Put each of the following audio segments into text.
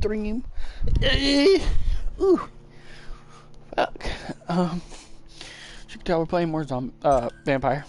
Dream. Ooh. Fuck. As you can tell, we're playing more Vampyr.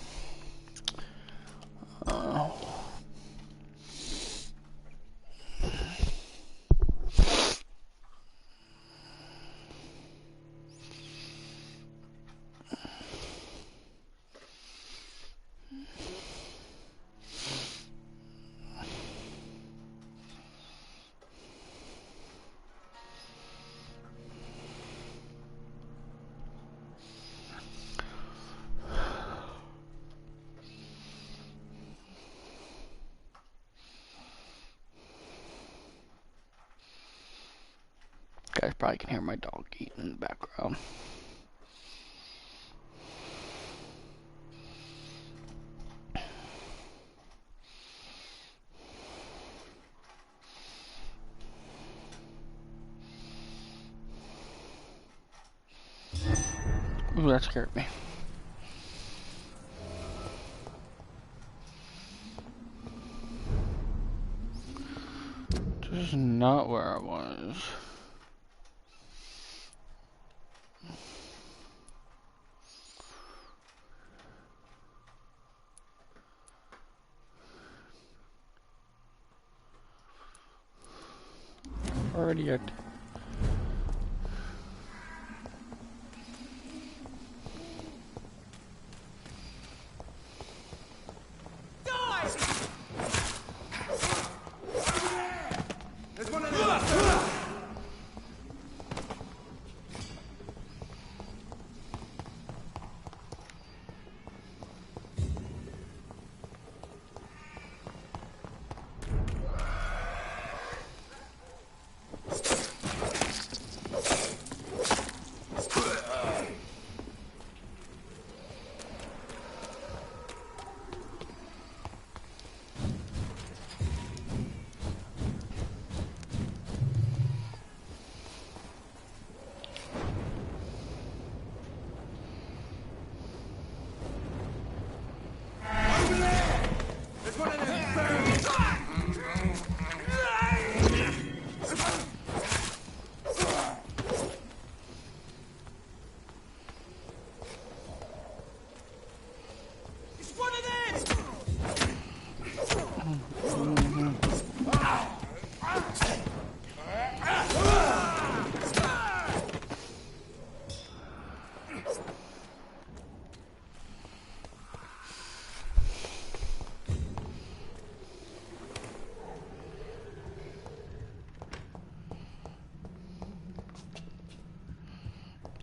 You guys probably can hear my dog eating in the background. Ooh, that scared me. This is not where I was. Already at.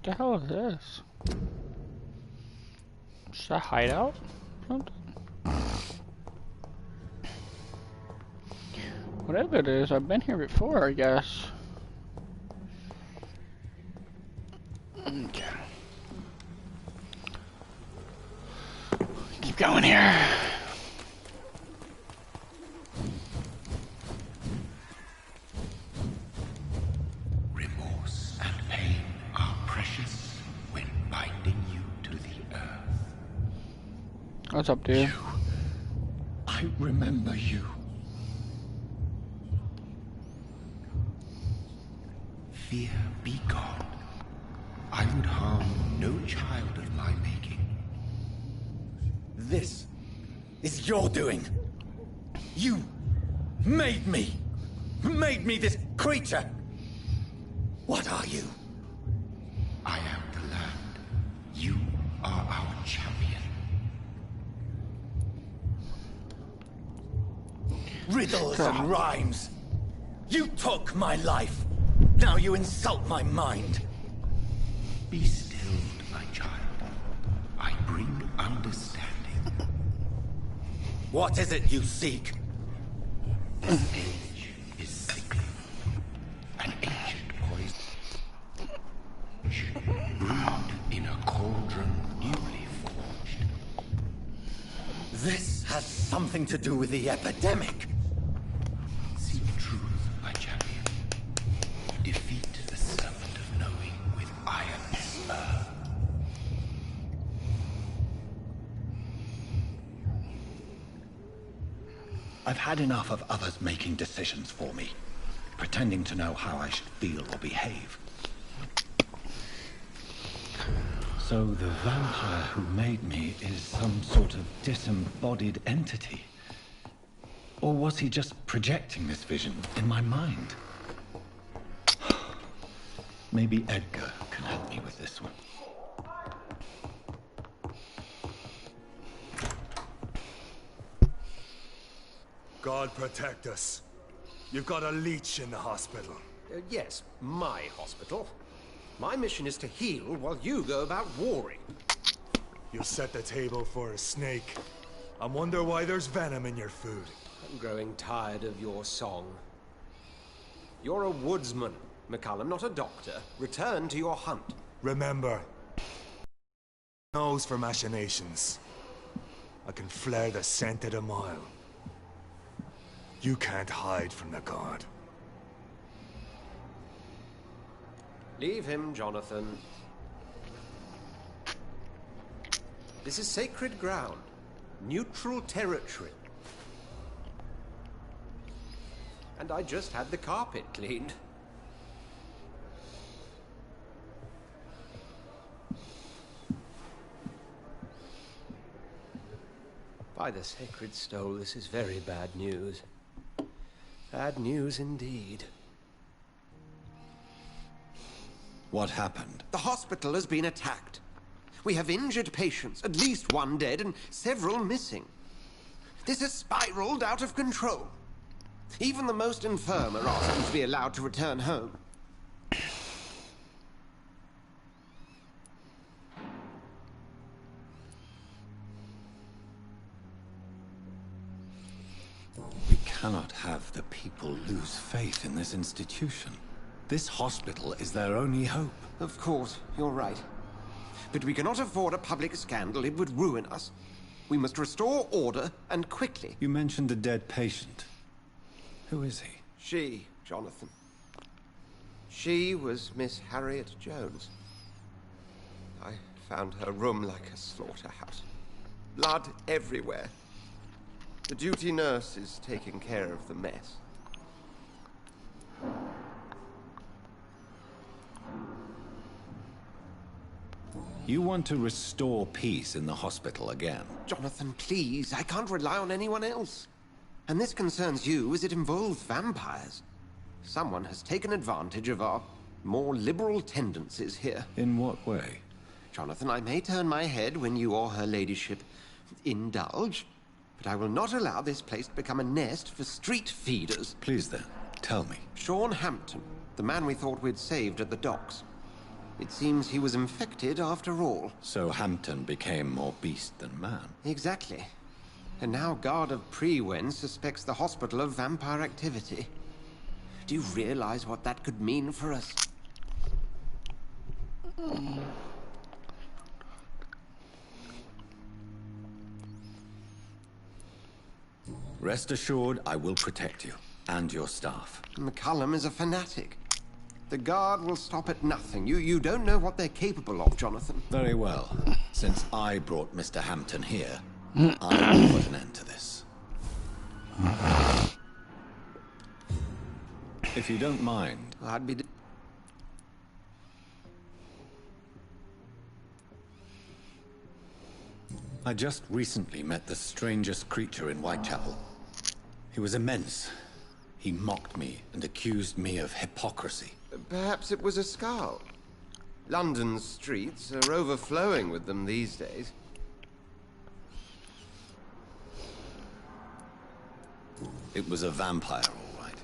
What the hell is this? Is that a hideout? Something? Whatever it is, I've been here before, I guess. Okay. Keep going here. What's up, dude? I remember you. Fear be gone. I would harm no child of my making. This is your doing. You made me this creature. What are you? I am the land. You are our champion. Riddles and rhymes. You took my life. Now you insult my mind. Be stilled, my child. I bring understanding. What is it you seek? This age is sickly. An ancient poison brewed in a cauldron newly forged. This has something to do with the epidemic. Seek truth, my champion. Defeat the serpent of knowing with iron spur. I've had enough of others making decisions for me. pretending to know how I should feel or behave. So the vampire who made me is some sort of disembodied entity? Or was he just projecting this vision in my mind? Maybe Edgar can help me with this one. God protect us. You've got a leech in the hospital. Yes, my hospital. My mission is to heal while you go about warring. You set the table for a snake. I wonder why there's venom in your food. I'm growing tired of your song. You're a woodsman, McCullum, not a doctor. Return to your hunt. Remember, nose for machinations. I can flare the scent at a mile. You can't hide from the god. Leave him, Jonathan. This is sacred ground. Neutral territory. And I just had the carpet cleaned. By the sacred stole, this is very bad news. Bad news indeed. What happened? The hospital has been attacked. We have injured patients, at least one dead and several missing. This has spiraled out of control. Even the most infirm are asking to be allowed to return home. We cannot have the people lose faith in this institution. This hospital is their only hope. Of course, you're right. But we cannot afford a public scandal. It would ruin us. We must restore order, and quickly. You mentioned a dead patient. Who is he? She, Jonathan. She was Miss Harriet Jones. I found her room like a slaughterhouse. Blood everywhere. The duty nurse is taking care of the mess. You want to restore peace in the hospital again? Jonathan, please. I can't rely on anyone else. And this concerns you as it involves vampires. Someone has taken advantage of our more liberal tendencies here. In what way? Jonathan, I may turn my head when you or her ladyship indulge, but I will not allow this place to become a nest for street feeders. Please then, tell me. Sean Hampton, the man we thought we'd saved at the docks. It seems he was infected after all. So Hampton became more beast than man. Exactly. And now Guard of Prewen suspects the hospital of vampire activity. Do you realize what that could mean for us? Rest assured, I will protect you and your staff. McCullum is a fanatic. The Guard will stop at nothing. You don't know what they're capable of, Jonathan. Very well. Since I brought Mr. Hampton here, I will put an end to this. If you don't mind... I'd be... I just recently met the strangest creature in Whitechapel. He was immense. He mocked me and accused me of hypocrisy. Perhaps it was a skull. London's streets are overflowing with them these days. It was a vampire, all right.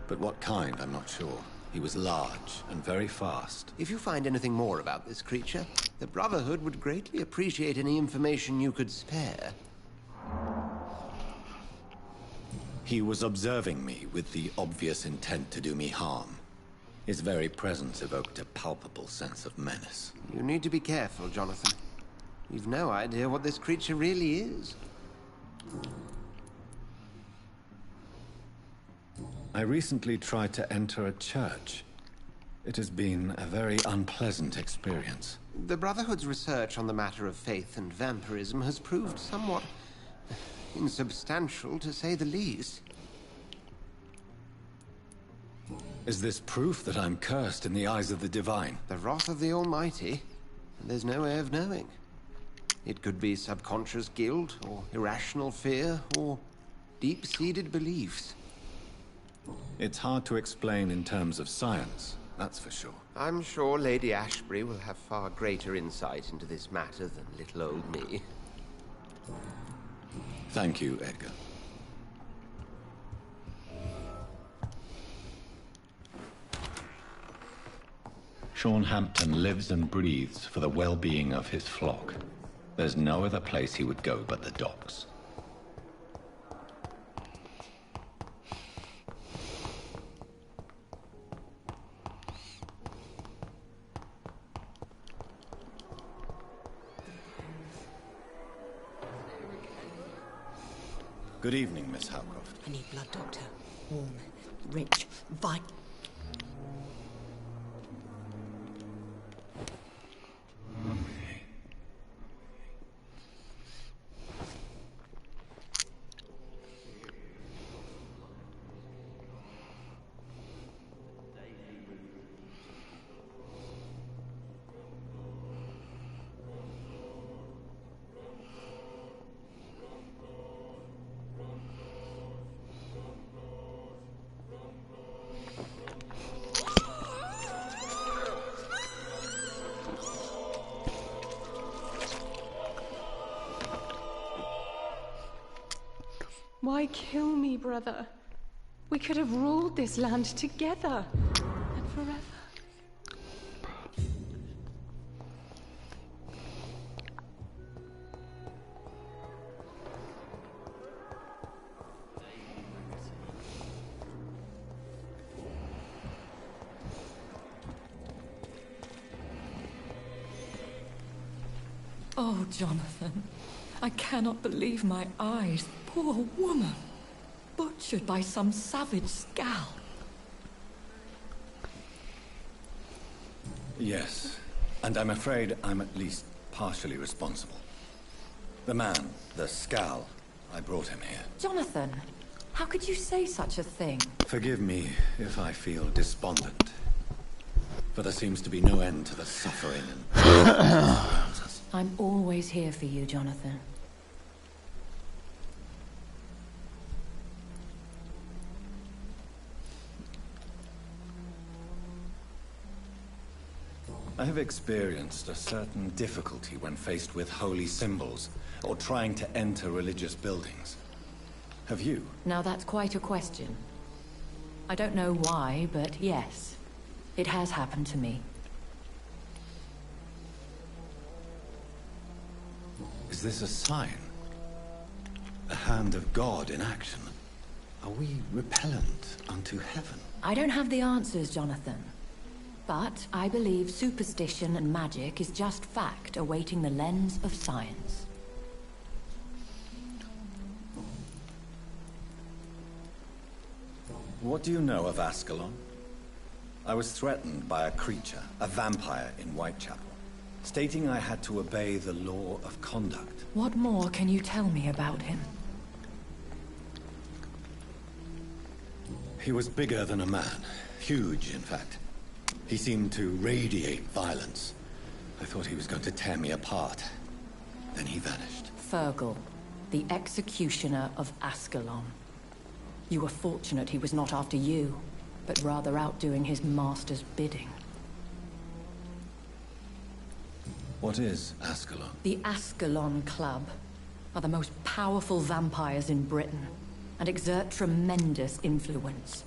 But what kind, I'm not sure. He was large and very fast. If you find anything more about this creature, the Brotherhood would greatly appreciate any information you could spare. He was observing me with the obvious intent to do me harm. His very presence evoked a palpable sense of menace. You need to be careful, Jonathan. You've no idea what this creature really is. I recently tried to enter a church. It has been a very unpleasant experience. The Brotherhood's research on the matter of faith and vampirism has proved somewhat insubstantial, to say the least. Is this proof that I'm cursed in the eyes of the divine? The wrath of the Almighty, and there's no way of knowing. It could be subconscious guilt, or irrational fear, or deep-seated beliefs. It's hard to explain in terms of science, that's for sure. I'm sure Lady Ashbury will have far greater insight into this matter than little old me. Thank you, Edgar. Sean Hampton lives and breathes for the well-being of his flock. There's no other place he would go but the docks. Good evening, Miss Howcroft. I need blood, Doctor. Warm, rich, vital. Why kill me, brother? We could have ruled this land together and forever. Oh, Jonathan, I cannot believe my eyes. Poor woman, butchered by some savage scowl. Yes, and I'm afraid I'm at least partially responsible. The man, the scowl, I brought him here. Jonathan, how could you say such a thing? Forgive me if I feel despondent, for there seems to be no end to the suffering and surrounds us. I'm always here for you, Jonathan. I have experienced a certain difficulty when faced with holy symbols, or trying to enter religious buildings. Have you? Now that's quite a question. I don't know why, but yes, it has happened to me. Is this a sign? A hand of God in action? Are we repellent unto heaven? I don't have the answers, Jonathan. But I believe superstition and magic is just fact awaiting the lens of science. What do you know of Ascalon? I was threatened by a creature, a vampire in Whitechapel, stating I had to obey the law of conduct. What more can you tell me about him? He was bigger than a man. Huge, in fact. He seemed to radiate violence. I thought he was going to tear me apart. Then he vanished. Fergal, the executioner of Ascalon. You were fortunate he was not after you, but rather out doing his master's bidding. What is Ascalon? The Ascalon Club are the most powerful vampires in Britain, and exert tremendous influence.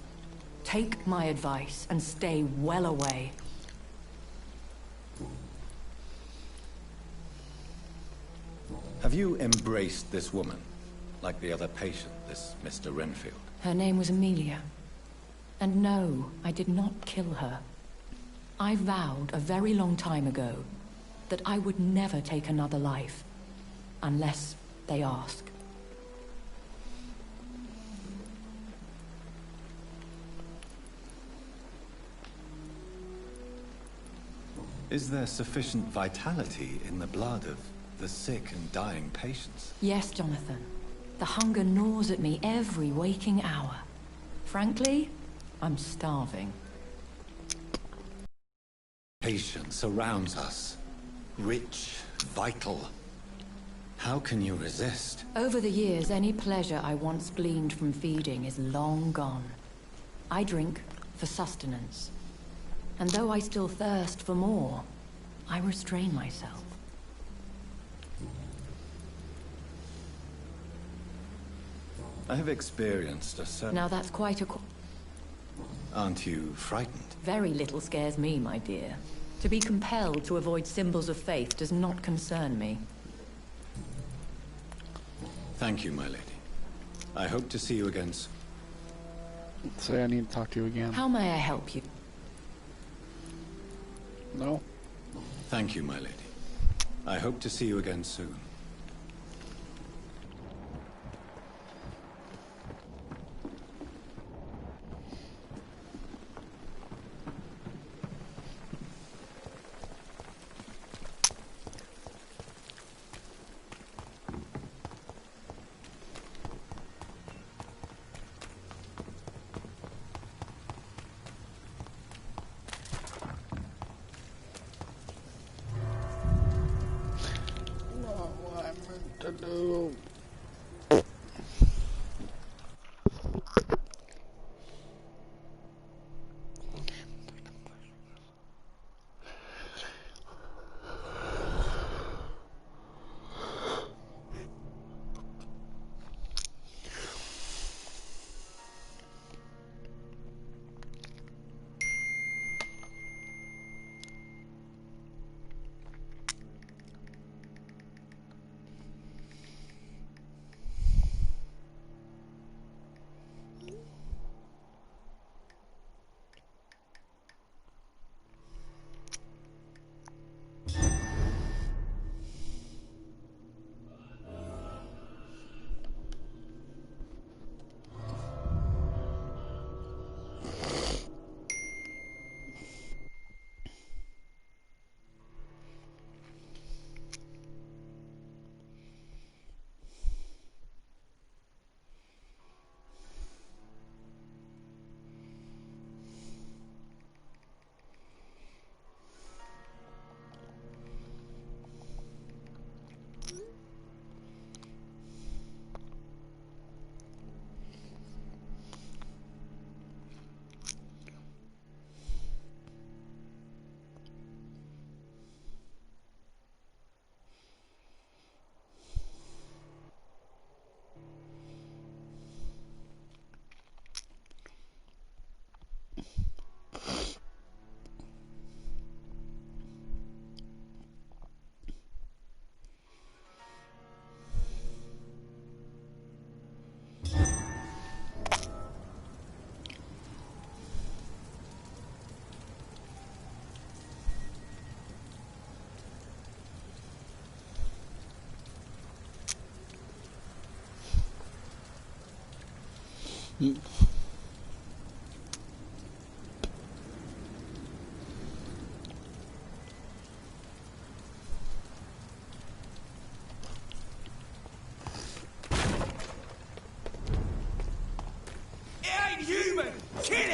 Take my advice and stay well away. Have you embraced this woman? Like the other patient, this Mr. Renfield? Her name was Amelia. And no, I did not kill her. I vowed a very long time ago that I would never take another life, unless they ask. Is there sufficient vitality in the blood of the sick and dying patients? Yes, Jonathan. The hunger gnaws at me every waking hour. Frankly, I'm starving. patient surrounds us. Rich, vital. How can you resist? Over the years, any pleasure I once gleaned from feeding is long gone. I drink for sustenance. And though I still thirst for more, I restrain myself. I have experienced a certain... Now that's quite a... Aren't you frightened? Very little scares me, my dear. To be compelled to avoid symbols of faith does not concern me. Thank you, my lady. I hope to see you again soon. Say I need to talk to you again. How may I help you? No? Thank you, my lady. I hope to see you again soon. To do.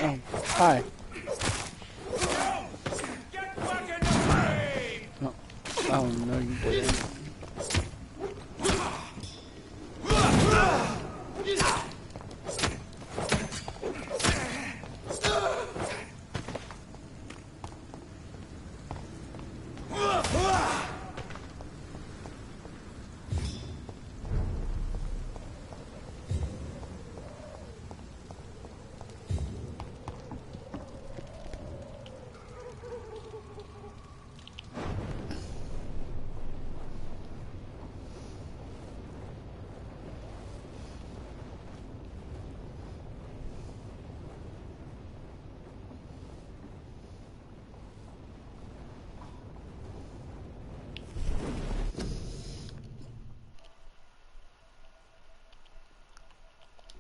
Oh, hi. Get back in the flame! Oh, no, you didn't.